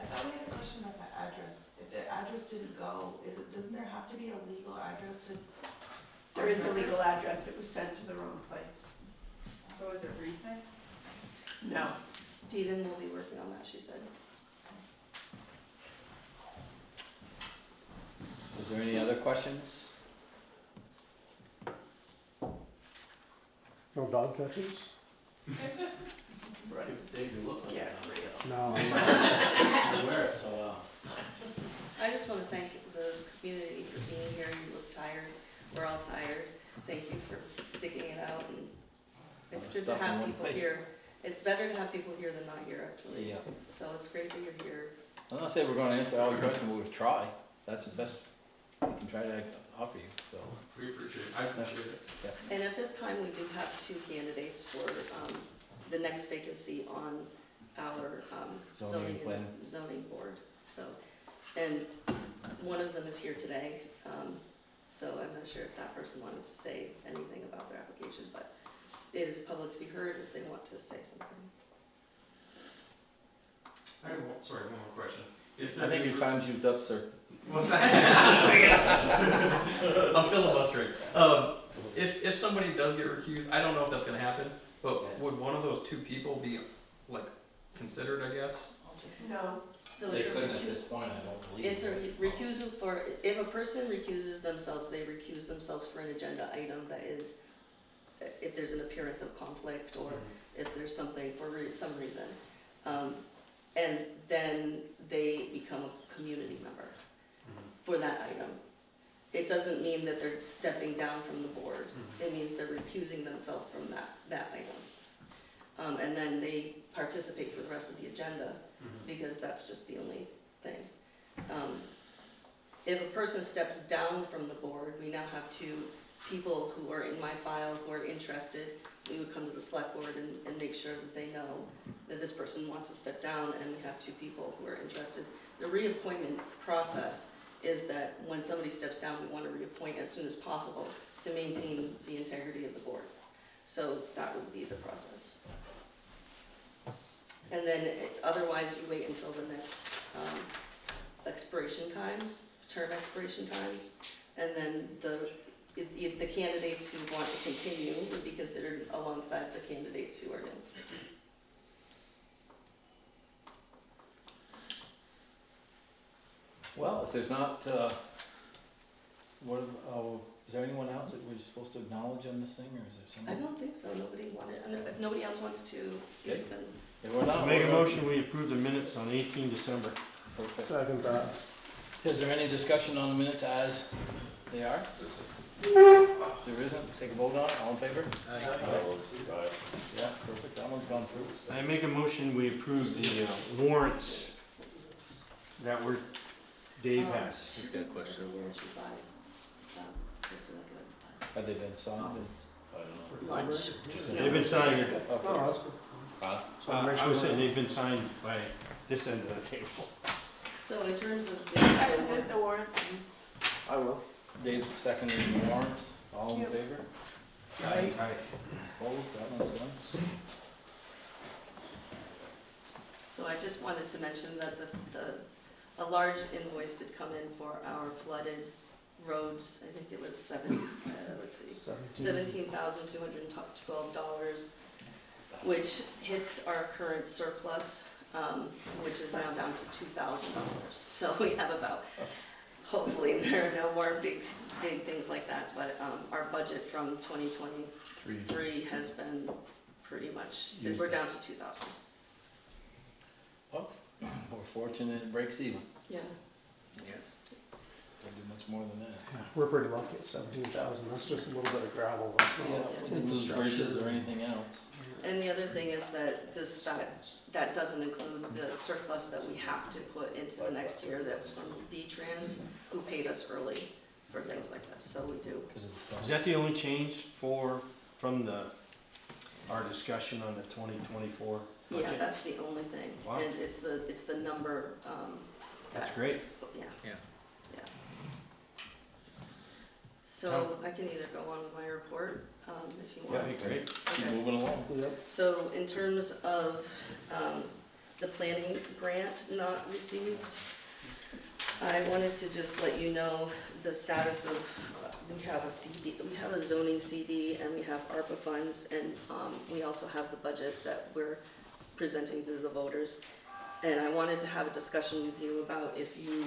thought we had a question about the address. If the address didn't go, doesn't there have to be a legal address to? There is a legal address, it was sent to the wrong place. So is it recent? No. Stephen will be working on that, she said. Is there any other questions? No dog catchers? Yeah, real. No. I just want to thank the community for being here. You look tired. We're all tired. Thank you for sticking it out. And it's good to Stuff in have one people plate. here. It's better to have people here than not here, actually. Yeah. So it's great that you're here. I'm not saying we're gonna answer all your questions, but we'll try. That's the best we can try to offer you, so. We appreciate it. I appreciate it. And at this time, we do have 2 candidates for the next vacancy on our Zoning plan. zoning board. So, and one of them is here today. So I'm not sure if that person wanted to say anything about their application, but it is public to be heard if they want to say something. I have sorry, one more question. I think your time's used up, sir. I'm filibustering. If somebody does get recused, I don't know if that's gonna happen, but would one of those 2 people be, like, considered, I guess? No. So They it's a couldn't at recus- this point, I don't believe. It's a recusal for, if a person recuses themselves, they recuse themselves for an agenda item that is, if there's an appearance of conflict or if there's something for some reason. And then they become a community member for that item. It doesn't mean that they're stepping down from the board. It means they're recusing themselves from that item. And then they participate for the rest of the agenda because that's just the only thing. If a person steps down from the board, we now have 2 people who are in my file who are interested. We would come to the select board and make sure that they know that this person wants to step down, and we have 2 people who are interested. The reappointment process is that when somebody steps down, we want to reappoint as soon as possible to maintain the integrity of the board. So that would be the process. And then otherwise you wait until the next expiration times, term expiration times, and then the candidates who want to continue would be considered alongside the candidates who are new. Well, if there's not, is there anyone else that we're supposed to acknowledge on this thing, or is there I someone? don't think so, nobody wanted, and if nobody else wants to speak, then If we're not, Make a we're- motion, we approve the minutes on 18 December. Perfect. Second that. Is there any discussion on the minutes as they are? If there isn't, take a vote on it, all in favor? Yeah, perfect, that one's gone through. I make a motion, we approve the warrants that we're, Dave Um, has. She Got a does this question. every year, she buys, it's like Have they been signed? office I don't know. lunch. They've been signed. Okay. Oh, that's good. Huh? So make I sure was that- saying they've been signed by this end of the table. So in terms of the Seconded the warrant. I will. Dave's seconding the warrants, all in Yep. favor? Aye. Opposed, that one's done. So I just wanted to mention that a large invoice did come in for our flooded roads. I think it was $17,212, which hits our current surplus, which is now down to $2,000. So we have about, hopefully there are no more big things like that, but our budget from 2023 has been pretty much, Used we're up. down to 2,000. We're fortunate it breaks even. Yeah. Yes. Can't do much more than that. We're pretty lucky at 17,000. That's just a little bit of gravel. That's not We didn't lose bridges or anything else. And the other thing is that that doesn't include the surplus that we have to put into the next year that's from V-Trans, who paid us early for things like this, so we do. Because of the storm. Is that the only change from our discussion on the 2024 budget? Yeah, that's the only thing. Wow. And it's the number, That's great. yeah. Yeah. Yeah. So I can either go on with my report, if you want. That'd be great. Keep Okay. moving along. Yep. So in terms of the planning grant not received, I wanted to just let you know the status of, we have a CD, we have a zoning CD and we have ARPA funds, and we also have the budget that we're presenting to the voters. And I wanted to have a discussion with you about if you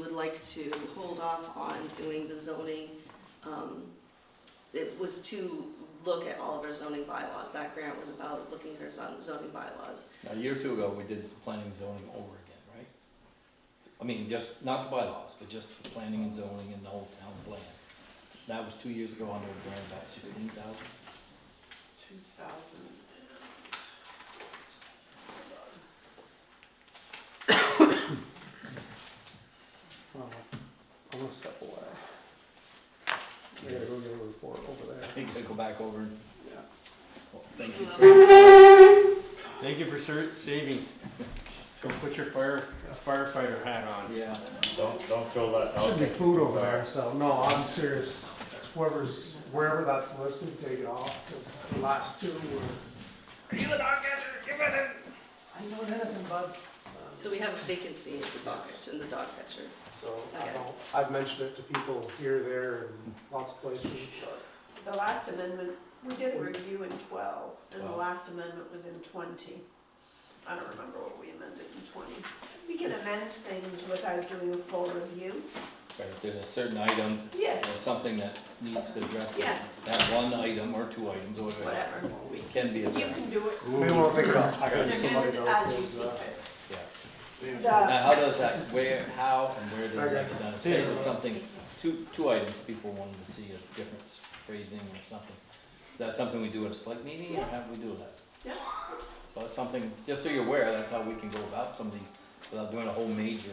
would like to hold off on doing the zoning. It was to look at all of our zoning bylaws. That grant was about looking at our zoning bylaws. Now, a year or two ago, we did planning and zoning over again, right? I mean, just, not the bylaws, but just the planning and zoning and the whole town plan. That was 2 years ago under a grant about 16,000. 2,000. Oh, I'm gonna step away. I gotta go get a report over there. I think they go back over and, Yeah. well, thank you Thank you for saving. Go put your firefighter hat on. Yeah. Don't throw that out. Should be food over there, so no, I'm serious. Wherever that's listed, take it off, because the last two were. Are you the dog catcher? Give it in. I know anything, bud. So we have a vacancy at the dog catcher, in the dog catcher. So I Okay. don't, I've mentioned it to people here, there, and lots of places, but. The last amendment, we did a review in 12, and the 12. last amendment was in 20. I don't remember what we amended in 20. We can amend things without doing a full review. Right, if there's a certain item, Yeah, or something that needs to address, Yeah. that one item or two items, or whatever, whatever. it can be You addressed. can do it. They won't pick it up. I gotta And get somebody amend to. it as you because, see fit. Yeah. The- Now, how does that, how and where does that get done? Say it was something, two items people wanted to see a different phrasing or something. Is that something we do at a select meeting, or how do we do that? Yeah. So that's something, just so you're aware, that's how we can go about some of these, without doing a whole major,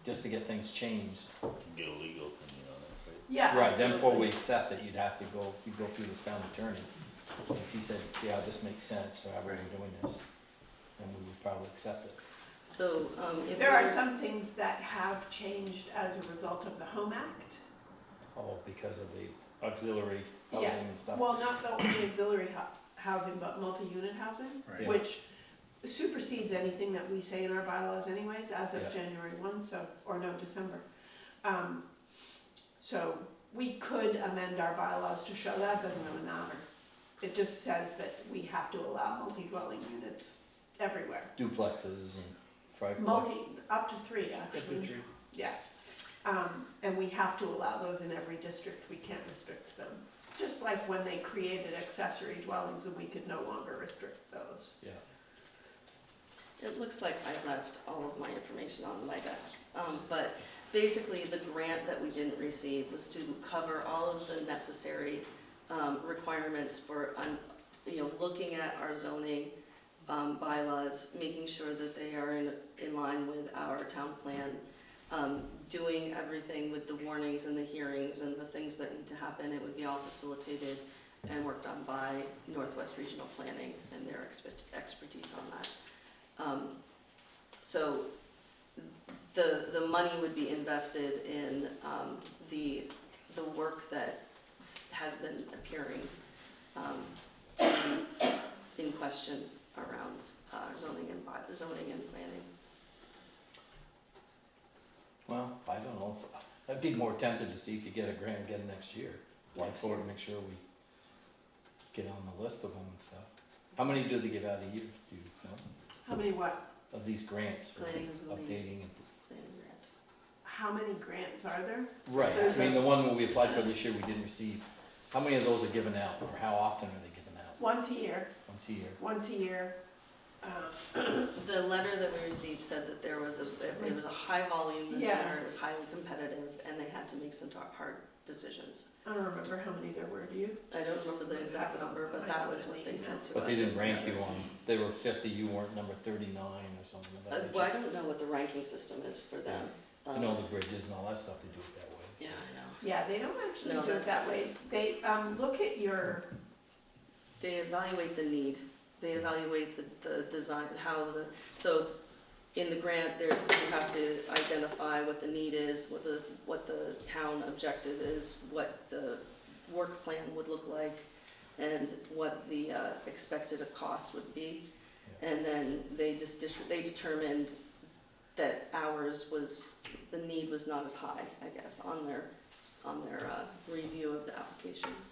just to get things changed. Get a legal opinion on it, right? Yeah, Right, then before we absolutely. accept it, you'd have to go through this town attorney. If he said, yeah, this makes sense, or however we're doing this, then we would probably accept it. So, if There are we're- some things that have changed as a result of the Home Act. Oh, because of the auxiliary Yeah. housing and stuff. Well, not the only auxiliary housing, but multi-unit housing, Right. Yeah. which supersedes anything that we say in our bylaws anyways, as of Yeah. January 1, so, or no, December. So we could amend our bylaws to show that, doesn't really matter. It just says that we have to allow multi-dwelling units everywhere. Duplexes and triplexes. Up to 3, actually. Yeah. And we have to allow those in every district, we can't restrict them. Just like when they created accessory dwellings and we could no longer restrict those. Yeah. It looks like I left all of my information on my desk, but basically the grant that we didn't receive was to cover all of the necessary requirements for, looking at our zoning bylaws, making sure that they are in line with our town plan, doing everything with the warnings and the hearings and the things that need to happen. It would be all facilitated and worked on by Northwest Regional Planning and their expertise on that. So the money would be invested in the work that has been appearing in question around zoning and planning. Well, I don't know, I'd be more tempted to see if you get a grant again next year. Apply for it, make sure we get on the list of them and stuff. How many do they give out a year, do you know, How many what? of these grants for Planning and zoning. updating and? Planning grant. How many grants are there? Right, There's I mean, a- the one we applied for this year, we didn't receive. How many of those are given out, or how often are they given out? Once a year, Once a year? once a year. The letter that we received said that there was a high volume this Yeah. year, it was highly competitive, and they had to make some hard decisions. I don't remember how many there were, do you? I don't remember the exact number, but that was what they sent to us. But they didn't as a rank letter. you on, they were 50, you weren't number 39 or something of that Well, I nature. don't know what the ranking system is for them. I know the bridges and all that stuff, they do it that way. Yeah, I know. Yeah, they don't actually No, do it that's that way. They, look at your, They evaluate the need, they evaluate the design, so in the grant, there, you have to identify what the need is, what the town objective is, what the work plan would look like, and what the expected cost would be. And then they determined that the need was not as high, I guess, on their review of the applications.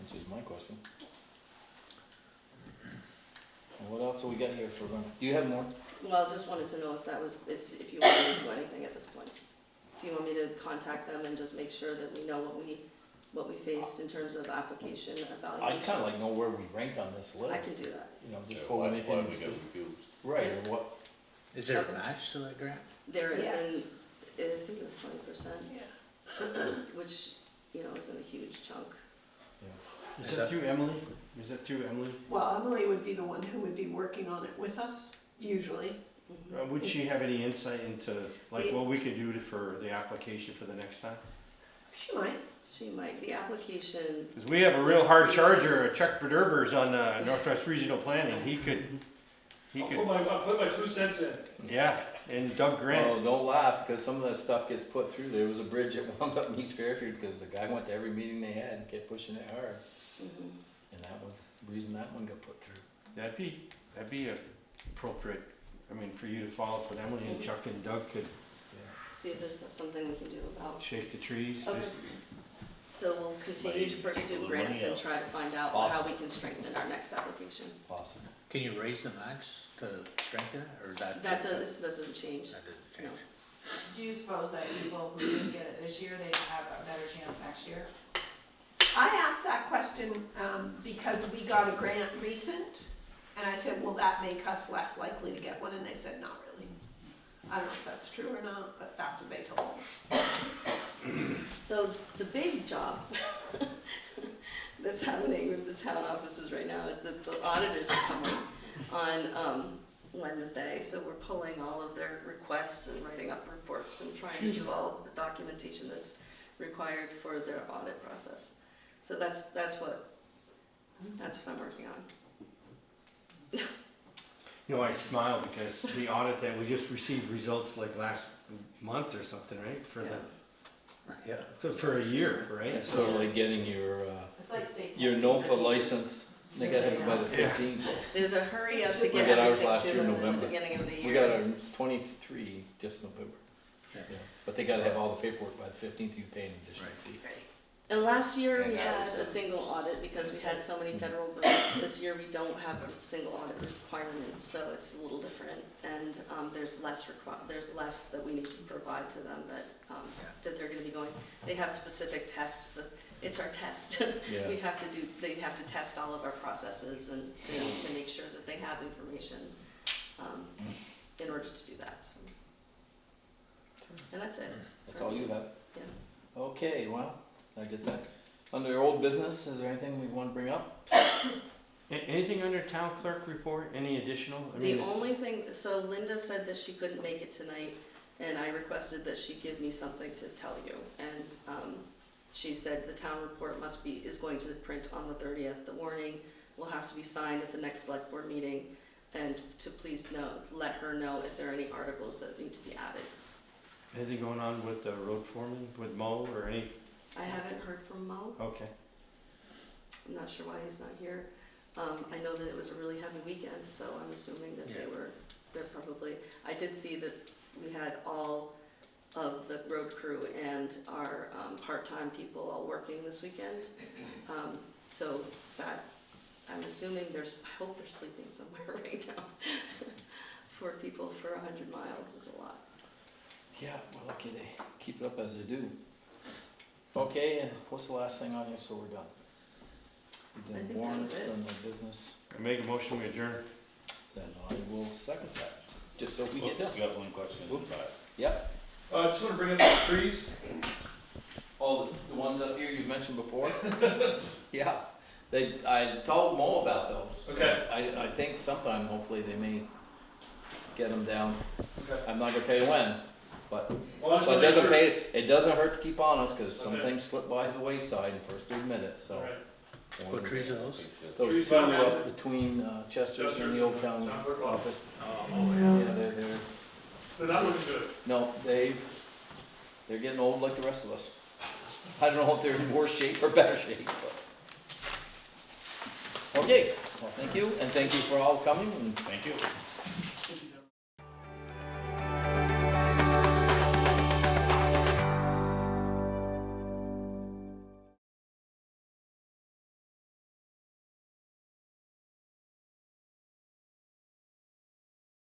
Answers my question. And what else have we got here for, do you have more? Well, just wanted to know if that was, if you wanted to do anything at this point. Do you want me to contact them and just make sure that we know what we faced in terms of application evaluation? I'd kinda like know where we ranked on this list. I can do that. You know, just before we make Why any we got decision. confused? Right, or what, Is there Okay. a match to that grant? There is, Yes. and I think it was 20%, yeah. which, isn't a huge chunk. Is that through Emily? Is that through Emily? Well, Emily would be the one who would be working on it with us, usually. Mhm. Would she have any insight into, like, what we could do for the application for the next time? She might. She might, the application, Because we have a real hard charger, Chuck Verderbers on Northwest Regional Planning. He could, I'll put my 2 cents in. yeah, and Doug Grant. oh, don't laugh, because some of that stuff gets put through. There was a bridge that wound up in East Fairfield, because the guy went to every meeting they had and kept pushing it hard. mhm. And that was the reason that one got put through. That'd be appropriate, I mean, for you to follow up with Emily and Chuck and Doug could See if there's something we can do about. shake the trees. Okay. Just- So we'll continue to pursue grants and try to find out how Awesome. we can strengthen our next application. Possible. Can you raise the match to strengthen it, or is that? This doesn't change. That doesn't change. Do you suppose that people who didn't get it this year, they'd have a better chance next year? I asked that question because we got a grant recent, and I said, will that make us less likely to get one? And they said, not really. I don't know if that's true or not, but that's what they told me. So the big job that's happening with the town offices right now is that the auditors are coming on Wednesday. So we're pulling all of their requests and writing up reports and trying to do all of the documentation that's required for their audit process. So that's what I'm working on. You know, I smile because the audit that we just received results like last month or something, right? For the, Yeah. so for a year, right? It's sort of like getting your It's like state your testing for NOFA teachers. license. They gotta have it by the 15th. There's a hurry up to We get got ours everything last to year, them in the November. beginning of the year. We got our 23 just November. Yeah. Yeah. But they gotta have all the paperwork by the 15th, you pay an additional fee. And last year we And had ours a is- single audit because we had so many federal grants. This year we don't have a single audit requirement, so it's a little different. And there's less that we need to provide to them that they're gonna be going. They have specific tests that, it's our test. Yeah. They have to test all of our processes and they need to make sure that they have information in order to do that, so. And that's it. That's all you have? Yeah. Okay, well, I get that. Under old business, is there anything we wanna bring up? Anything under town clerk report, any additional? I mean, The only thing, so Linda said that she couldn't make it tonight, and I requested that she give me something to tell you. And she said the town report is going to print on the 30th. The warning will have to be signed at the next select board meeting, and to please let her know if there are any articles that need to be added. anything going on with the road foreman, with Mo or any? I haven't heard from Mo. Okay. I'm not sure why he's not here. I know that it was a really heavy weekend, so I'm assuming that they're probably, I did see that we had all of the road crew and our part-time people all working this weekend. So that, I'm assuming I hope they're sleeping somewhere right now. 4 people for 100 miles is a lot. Yeah, we're lucky they keep it up as they do. Okay, and what's the last thing on here, so we're done? I We think did that warrants, was it. done the business, I make a motion, we adjourn. then I will second that, just so we get done. Oops, got one question, but Yep, I just wanna bring up the trees. all the ones up here you've mentioned before? Yeah, I told Mo about those. So Okay. I think sometime, hopefully, they may get them down. Okay. I'm not gonna tell you when, but Well, I just but wanna it make doesn't sure. pay, it doesn't hurt to keep on us, cause some Okay. things slip by the wayside first to admit it, so. Alright. what trees are those? Those Trees two by the- up between Chester's and the Old Town Town clerk office. Oh, Yeah, they're, They're not looking good. no, they're getting old like the rest of us. I don't know if they're in worse shape or better shape, but. Okay, well, thank you, and thank you for all coming, and Thank you.